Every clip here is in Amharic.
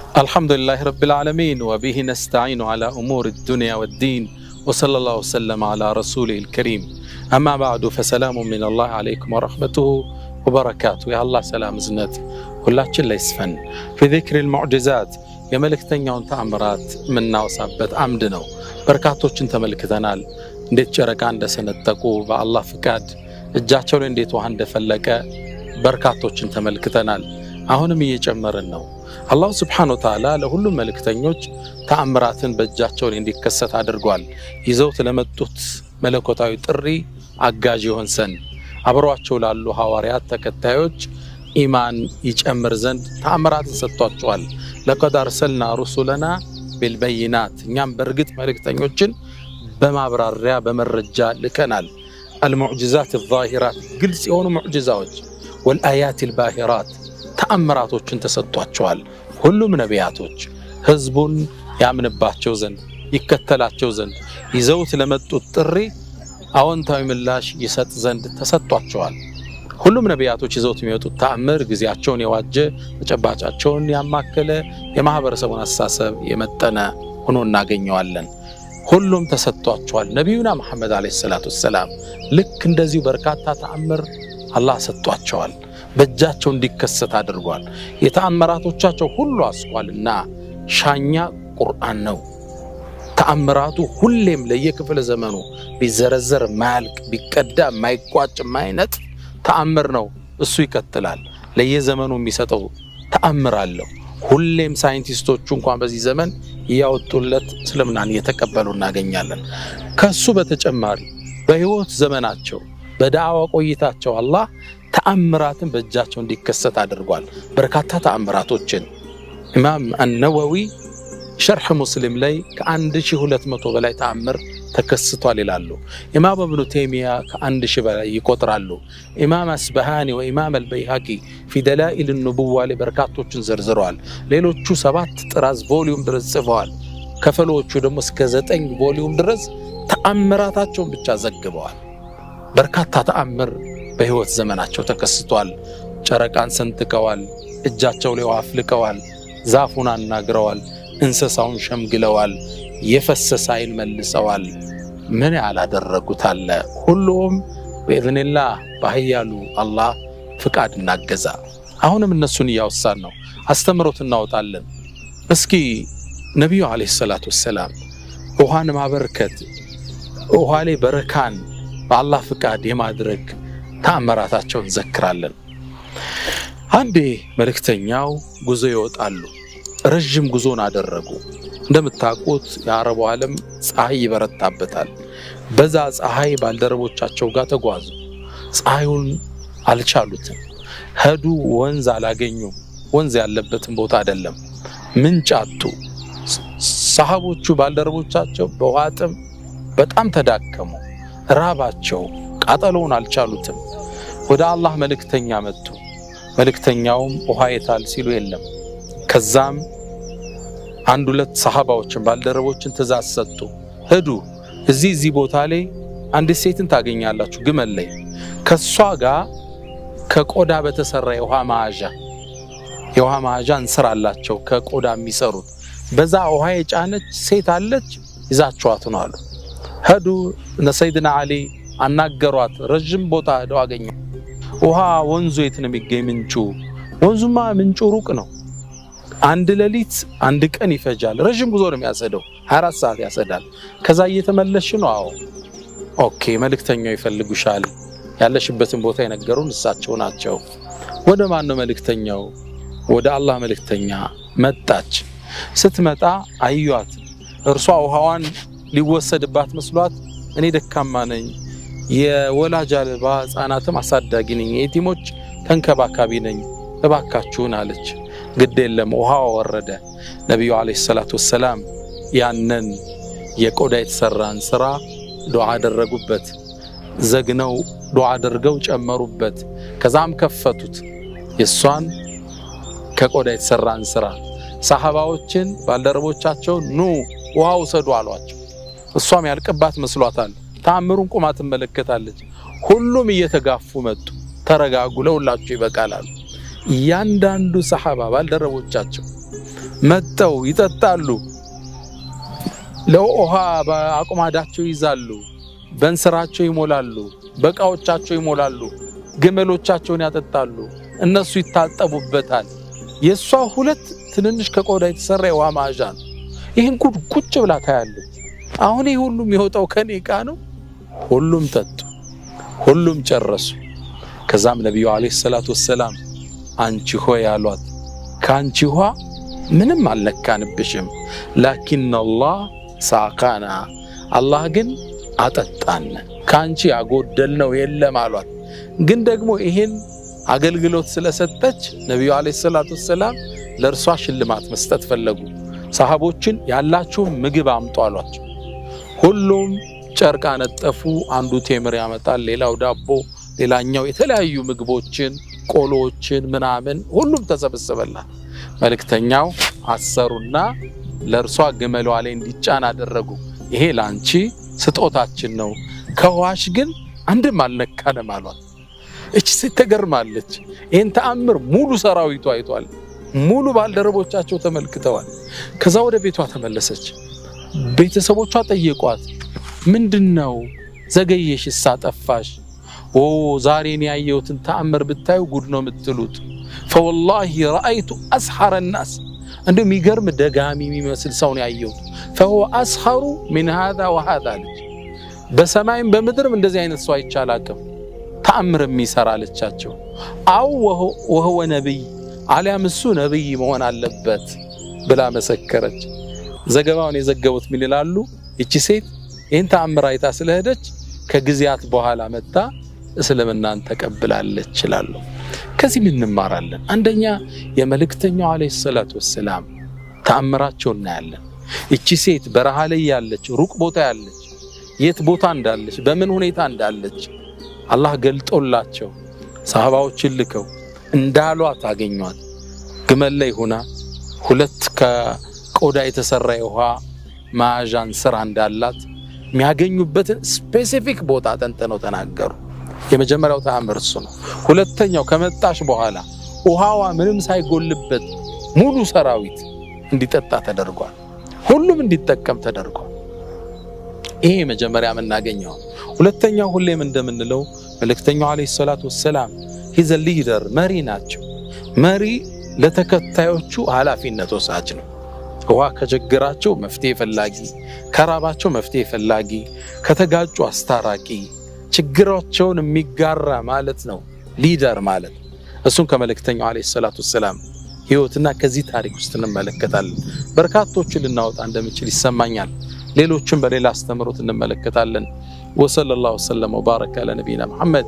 الحمد لله رب العالمين وبه نستعين على أمور الدنيا والدين وصلى الله وسلم على رسوله الكريم أما بعد فسلام من الله عليكم ورحمته وبركاته. يا الله سلام زنت ሁላችን ላይ ይስፈን። في ذكر المعجزات የመልእክተኛውን ተአምራት ምናወሳበት አምድ ነው። በርካቶችን ተመልክተናል። እንዴት ጨረቃ እንደሰነጠቁ በአላህ ፍቃድ እጃቸው ላይ እንዴት ውሃ እንደፈለቀ በርካቶችን ተመልክተናል። አሁንም እየጨመርን ነው። አላህ Subhanahu Wa Ta'ala ለሁሉም መልእክተኞች ተአምራትን በእጃቸው ላይ እንዲከሰት አድርጓል። ይዘውት ለመጡት መለኮታዊ ጥሪ አጋዥ ይሆን ዘንድ አብረዋቸው ላሉ ሐዋርያት ተከታዮች ኢማን ይጨምር ዘንድ ተአምራትን ሰጥቷቸዋል። ለቀድ አርሰልና ሩሱለና ቢልበይናት እኛም በርግጥ መልእክተኞችን በማብራሪያ በመረጃ ልከናል። المعجزات الظاهرات ግልጽ የሆኑ ሙዕጂዛዎች والآيات الباهرات ተአምራቶችን ተሰጥቷቸዋል። ሁሉም ነቢያቶች ህዝቡን ያምንባቸው ዘንድ ይከተላቸው ዘንድ ይዘውት ለመጡት ጥሪ አዎንታዊ ምላሽ ይሰጥ ዘንድ ተሰጥቷቸዋል። ሁሉም ነቢያቶች ይዘውት የሚወጡት ተአምር ጊዜያቸውን የዋጀ ተጨባጫቸውን ያማከለ የማህበረሰቡን አስተሳሰብ የመጠነ ሆኖ እናገኘዋለን። ሁሉም ተሰጥቷቸዋል። ነቢዩና መሐመድ አለይሂ ሰላቱ ወሰላም ልክ እንደዚሁ በርካታ ተአምር አላህ ሰጥቷቸዋል። በእጃቸው እንዲከሰት አድርጓል። የተአምራቶቻቸው ሁሉ አስኳልና ሻኛ ቁርአን ነው። ተአምራቱ ሁሌም ለየክፍለ ዘመኑ ቢዘረዘር ማያልቅ ቢቀዳ ማይቋጭ ማይነት ተአምር ነው። እሱ ይከተላል። ለየዘመኑ የሚሰጠው ተአምር አለው። ሁሌም ሳይንቲስቶቹ እንኳን በዚህ ዘመን ያወጡለት እስልምናን እየተቀበሉ እናገኛለን። ከሱ በተጨማሪ በህይወት ዘመናቸው በዳዕዋ ቆይታቸው አላህ ተአምራትን በእጃቸው እንዲከሰት አድርጓል። በርካታ ተአምራቶችን ኢማም አነወዊ ሸርሕ ሙስሊም ላይ ከ1200 በላይ ተአምር ተከስቷል ይላሉ። ኢማም ኢብኑ ተይሚያ ከ1000 በላይ ይቆጥራሉ። ኢማም አስበሃኒ ወኢማም አልበይሃቂ ፊ ደላኢል النبوة ላይ በርካቶችን ዘርዝረዋል። ሌሎቹ 7 ጥራዝ ቮሊዩም ድረስ ጽፈዋል። ከፈሎቹ ደግሞ እስከ 9 ቮሊዩም ድረስ ተአምራታቸውን ብቻ ዘግበዋል። በርካታ ተአምር በህይወት ዘመናቸው ተከስቷል። ጨረቃን ሰንጥቀዋል፣ እጃቸው ላይ አፍልቀዋል፣ ዛፉን አናግረዋል፣ እንስሳውን ሸምግለዋል፣ የፈሰሰ አይን መልሰዋል። ምን ያላደረጉት አለ? ሁሉም በኢዝኒላህ በኃያሉ አላህ ፍቃድ እናገዛ። አሁንም እነሱን እያወሳን ነው፣ አስተምሮት እናወጣለን። እስኪ ነቢዩ አለይሂ ሰላቱ ወሰላም ውሃን ማበርከት ውሃ ላይ በረካን በአላህ ፍቃድ የማድረግ ተአምራታቸውን ዘክራለን። አንዴ መልእክተኛው ጉዞ ይወጣሉ። ረጅም ጉዞን አደረጉ። እንደምታውቁት የአረቡ ዓለም ፀሐይ ይበረታበታል። በዛ ፀሐይ ባልደረቦቻቸው ጋር ተጓዙ። ፀሐዩን አልቻሉትም። ሄዱ። ወንዝ አላገኙም። ወንዝ ያለበትን ቦታ አይደለም፣ ምንጭ አጡ። ሰሃቦቹ ባልደረቦቻቸው በውሃ ጥም በጣም ተዳከሙ። ራባቸው፣ ቃጠሎውን አልቻሉትም። ወደ አላህ መልእክተኛ መጡ። መልእክተኛውም ውሃ የታል ሲሉ የለም። ከዛም አንድ ሁለት ሰሃባዎችን ባልደረቦችን ትእዛዝ ሰጡ። ሄዱ፣ እዚህ ቦታ ላይ አንድ ሴትን ታገኛላችሁ፣ ግመል ላይ ከሷ ጋር ከቆዳ በተሰራ የውሃ መያዣ እንስራላቸው፣ ከቆዳ የሚሰሩት በዛ ውሃ የጫነች ሴት አለች፣ ይዛችኋት ነው አሉ። ሄዱ። ሰይድና አሊ አናገሯት። ረጅም ቦታ ሄደው አገኙ። ውሃ ወንዙ የት ነው የሚገኝ? ምንጩ? ወንዙማ ምንጩ ሩቅ ነው። አንድ ሌሊት አንድ ቀን ይፈጃል። ረጅም ጉዞ ነው የሚያሰደው፣ 24 ሰዓት ያሰዳል። ከዛ እየተመለሽ ነው? አዎ። ኦኬ፣ መልእክተኛው ይፈልጉሻል። ያለሽበትን ቦታ የነገሩን እሳቸው ናቸው። ወደ ማን ነው መልእክተኛው? ወደ አላህ መልእክተኛ መጣች። ስትመጣ አዩአት። እርሷ ውሃዋን ሊወሰድባት መስሏት እኔ ደካማ ነኝ፣ የወላጅ አልባ ህፃናትም አሳዳጊ ነኝ፣ የቲሞች ተንከባካቢ ነኝ፣ እባካችሁን አለች። ግድ የለም ውሃው ወረደ። ነብዩ አለይሂ ሰላቱ ወሰላም ያንን የቆዳ የተሰራን ስራ ዱዓ አደረጉበት። ዘግነው ዱዓ አድርገው ጨመሩበት። ከዛም ከፈቱት የሷን ከቆዳ የተሰራን ስራ። ሰሃባዎችን ባልደረቦቻቸው ኑ ውሃ ውሰዱ አሏቸው። እሷም ያልቀባት መስሏታል። ተአምሩን ቆማ ትመለከታለች። ሁሉም እየተጋፉ መጡ። ተረጋጉ፣ ለሁላችሁ ይበቃል አሉ። እያንዳንዱ ሰሃባ ባልደረቦቻቸው መጠው ይጠጣሉ ለውሃ በአቁማዳቸው ይዛሉ በእንስራቸው ይሞላሉ በቃዎቻቸው ይሞላሉ ግመሎቻቸውን ያጠጣሉ እነሱ ይታጠቡበታል የሷ ሁለት ትንንሽ ከቆዳ የተሰራ የውሃ ማዕዣ ነው ይሄን ቁጭ ብላ ታያለች አሁን ይሄ ሁሉም የወጣው ከኔ ቃ ነው ሁሉም ጠጡ ሁሉም ጨረሱ ከዛም ነብዩ አለይሂ ሰላቱ ወሰለም አንቺ ሆይ ያሏት ካንቺ ውሃ ምንም አልነካንብሽም ላኪን አላህ ሳቃና አላህ ግን አጠጣን ካንቺ ያጎደልነው የለም አሏት ግን ደግሞ ይሄን አገልግሎት ስለሰጠች ነብዩ አለይሂ ሰላቱ ወሰለም ለርሷ ሽልማት መስጠት ፈለጉ ሰሃቦችን ያላችሁ ምግብ አምጡ አሏቸው ሁሉም ጨርቃ ነጠፉ አንዱ ቴምር ያመጣል ሌላው ዳቦ ሌላኛው የተለያዩ ምግቦችን ቆሎችን ምናምን ሁሉም ተሰበሰበላት መልእክተኛው አሰሩና ለርሷ ግመሏ ላይ እንዲጫን አደረጉ ይሄ ላንቺ ስጦታችን ነው ከዋሽ ግን አንድም አልነካንም አሏት እቺ ስትገርማለች ይሄን ተአምር ሙሉ ሰራዊቱ አይቷል ሙሉ ባልደረቦቻቸው ተመልክተዋል ከዛ ወደ ቤቷ ተመለሰች ቤተሰቦቿ ጠየቋት ምንድነው ዘገየሽ ሳጠፋሽ ዛሬን ያየሁትን ተአምር ብታዩ ጉድ ነው የምትሉት فوالله رايت اسحر الناس እንደው የሚገርም ደጋሚ የሚመስል ሰው ነው ያየሁት فهو اسحر من هذا وهذا በሰማይም በምድርም እንደዚህ አይነት ሰው አይቻላቀም ተአምር የሚሰራ አለቻቸው አው وهو ነብይ አሊያም እሱ ነብይ መሆን አለበት ብላ መሰከረች ዘገባውን የዘገቡት ምን ይላሉ እቺ ሴት ይሄን ተአምር አይታ ስለሄደች ከግዚያት በኋላ መጣ እስልምናን ተቀብላለች ይላሉ ከዚህ ምን እንማራለን አንደኛ የመልእክተኛው አለይሂ ሰላቱ ወሰለም ተአምራቸው እናያለን እቺ ሴት በረሃ ላይ ያለች ሩቅ ቦታ ያለች የት ቦታ እንዳለች በምን ሁኔታ እንዳለች አላህ ገልጦላቸው ሰሃባዎችን ልከው እንዳሏት አገኟት ግመል ላይ ሆና ሁለት ከቆዳ የተሰራ የውሃ ማዕዣን ስራ እንዳላት የሚያገኙበትን ስፔሲፊክ ቦታ ተንተነው ተናገሩ የመጀመሪያው ተአምር እሱ ነው ሁለተኛው ከመጣሽ በኋላ ውሃዋ ምንም ሳይጎልበት ሙሉ ሰራዊት እንዲጠጣ ተደርጓል ሁሉም እንዲጠቀም ተደርጓል ይሄ መጀመሪያ መናገኘው ሁለተኛው ሁሌም እንደምንለው መልእክተኛው አለይሂ ሰላቱ ወሰለም ሂዘ ሊደር መሪ ናቸው መሪ ለተከታዮቹ ኃላፊነት ወሳጅ ነው ውሃ ከጀግራቸው መፍትሄ ፈላጊ ከራባቸው መፍትሄ ፈላጊ ከተጋጩ አስታራቂ ችግራቸውን የሚጋራ ማለት ነው ሊደር ማለት እሱን ከመልእክተኛው አለይሂ ሰላቱ ወሰለም ህይወትና ከዚህ ታሪክ ውስጥ እንመለከታለን በርካቶችን ልናወጣ እንደምችል ይሰማኛል ሌሎችን በሌላ አስተምሮት እንመለከታለን ወሰለላሁ ዐለይሂ ወባረከ አለ ነብይና መሐመድ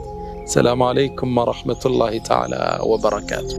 ሰላም አለይኩም ወራህመቱላሂ ተዓላ ወበረካቱ